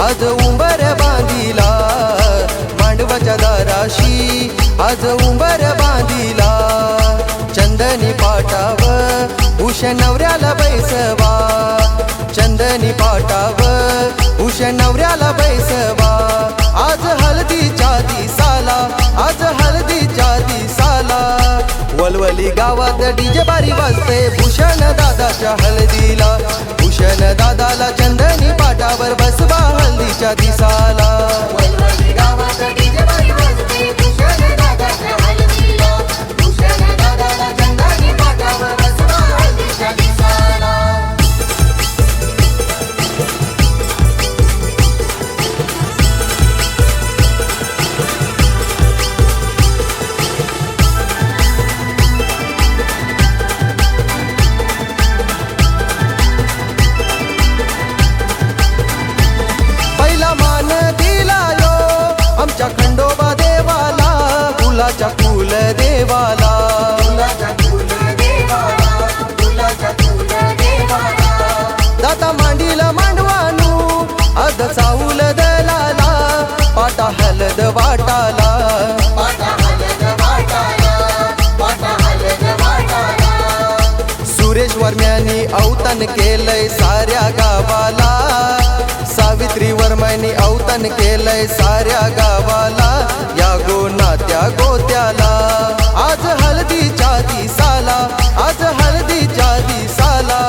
आज उंबर बांधिला, मांडवाच्या दाराशी आज उंबर बांधिला. चंदनी पाटावर भूषण नवऱ्याला बैसवा, चंदनी पाटावर भूषण नवऱ्याला बैसवा. आज हळदीच्या दिसाला, आज हळदीच्या दिसाला. वलवली गावात डीजे बारी वाजते भूषण दादाच्या हळदीला. भूषण दादाला चंदनी पाटावर बसवा हळदीच्या दिसाला. वलवली गावात डीजे बारी वाजते भूषण दादाच्या हळदीला. भूषण दादाला चंदनी पाटावर बसवा हळदीच्या दिसाला. आमच्या खंडोबा देवाला, फुलाच्या फुल देवाला. दाता मांडीला मांडवानू आज चाऊल दलाला. पाटा हलद वाटाला, सुरेश वर्म्यानी अवतन केलंय साऱ्या गावाला. सावित्री वर्मानी अवतन केलंय साऱ्या गावाला. या गोनात्या गोत्याला आज हळदीच्या दिसाला, आज हळदीच्या दिसाला.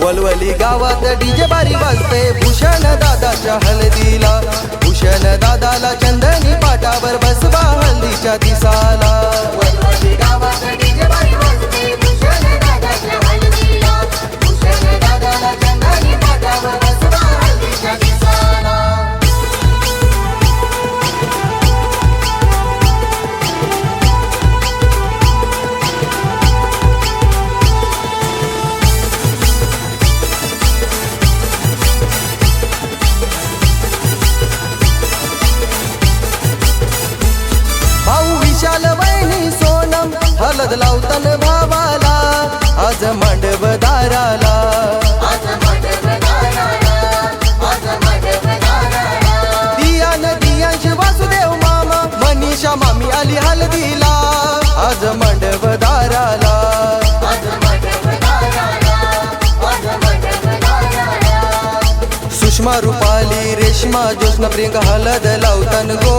वलवली गावात डीजे बारी वाजते भूषण दादाच्या हळदीला. भूषण दादाला चंदनी पाटावर बसवा हळदीच्या दिसाला. वलवली गावात डीजे बारी वाजते भूषण दादाच्या हळदीला. भूषण दादाला चंदनी पाटावर बसवा हळदीच्या दिसाला. भाऊ विशाल वहिनी सोनम हळद लावतन भावाला. आज मांडव दाराला, दियान दियांश वासुदेव मामा मनीषा मामी आली हळदीला. आज मांडव दाराला, सुषमा रुपाली रेश्मा ज्योत्स्ना प्रियंका हळद लावतन गो.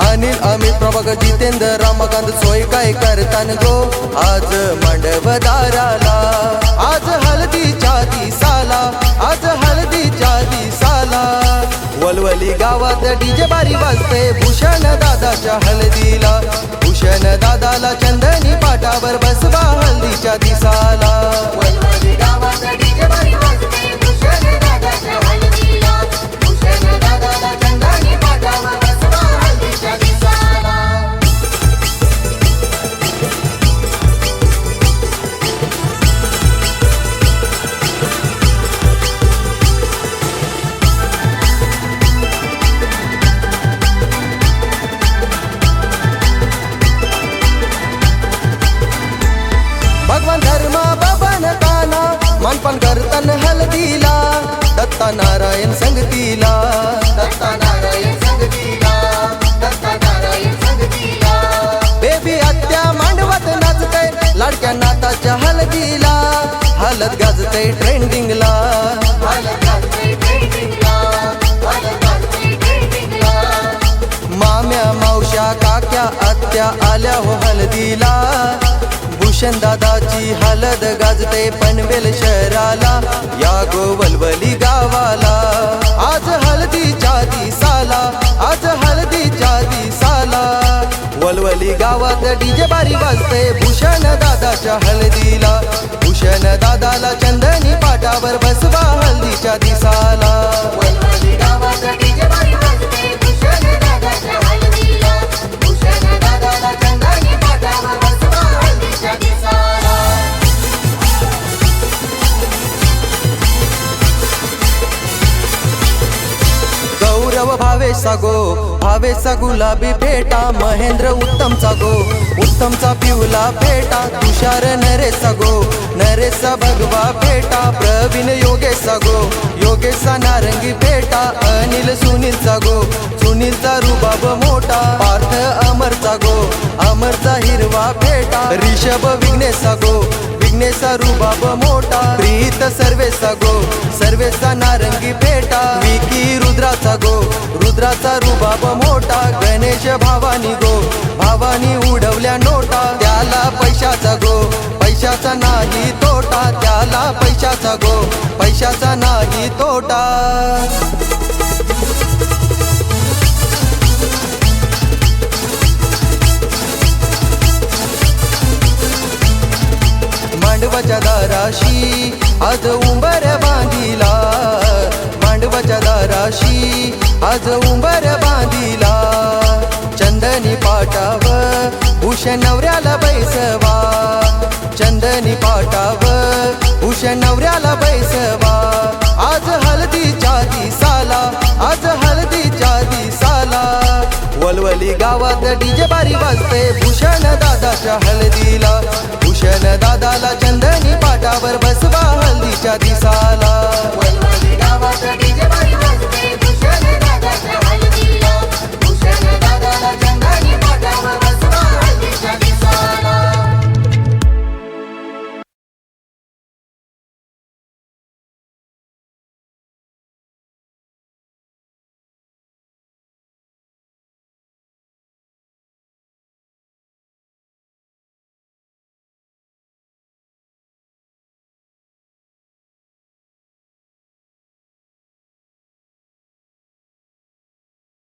अनिल अमित प्रभाकर जितेंद्र रामकांत सोय काय करतान गो. आज मांडव दाराला, आज हळदीच्या दिसाला, आज हळदीच्या दिसाला. वलवली गावात डीजे बारी वाजते भूषण दादाच्या हळदीला. भूषण दादाला चंदनी पाटावर बसवा हळदीच्या दिसाला. वलवली गावात डीजे बारी वाजते भूषण दादाच्या हळदीला. भूषण दादाला चंदनी पाटावर बसवा हळदीच्या दिसाला. भगवान धर्म बबन काना मानपान करतन हळदीला. दत्ता नारायण संगतीला, दत्ता नारायण संगतीला. दत्ता नारायण संगतीला. बेबी आत्या मांडवत नाचते लाडक्या नाताच्या हळदीला. हळद गाजते ट्रेंडिंगला, हळद गाजते ट्रेंडिंगला. हळद गाजते ट्रेंडिंगला. माम्या मावश्या काक्या आत्या आल्या हो हळदीला. भूषण दादाची हळद गाजते पनवेल शहराला. या गो वलवली गावाला आज हळदीच्या दिसाला, आज हळदीच्या दिसाला. वलवली गावात डीजे बारी वाजते भूषण दादाच्या हळदीला. भूषण दादाला चंदनी पाटावर बसवा हळदीच्या दिसाला. वलवली गावात डीजे बारी वाजते भूषण दादाच्या हळदीला. भूषण दादाला चंदनी पाटावर बसवा हळदीच्या दिसाला. गौरव भावेश भावेसा गो भावेसा गुलाबी फेटा महेंद्र उत्तमचा गो उत्तमचा पिवला फेटा तुषार नरेशा गो नरेशा भगवा फेटा प्रवीण योगेशा गो योगेशा नारंगी फेटा अनिल सुनीलचा गो सुनीलचा रुबाब मोठा पार्थ अमरचा गो अमरचा हिरवा फेटा ऋषभ विघ्नेशा गो विघ्नेशा रुबाब मोठा प्रीत सर्वेचा गो सर्वेचा नारंगी फेटा विकी रुद्राचा गो रुद्राचा रुबाब मोठा गणेश भावानी गो भावानी उडवल्या नोटा त्याला पैशाचा गो पैशाचा नाही तोटा त्याला पैशाचा गो पैशाचा नाही तोटा मांडवाच्या दाराशी आज उंबर बांधिला मांडवाच्या दाराशी आज उंबर बांधिला चंदनी पाटाव भूषण नवऱ्याला बैसवा चंदनी पाटाव भूषण नवऱ्याला बैसवा आज हळदीच्या दिसाला आज हळदीच्या दिसाला वलवली गावात डीजे बारी वाजते भूषण दादाच्या हळदीला भूषण दादाला चंदनी पाटावर बसवा हळदीच्या दिसाला वलवली गावात डीजे बारी वाजते भूषण दादाच्या हळदीला भूषण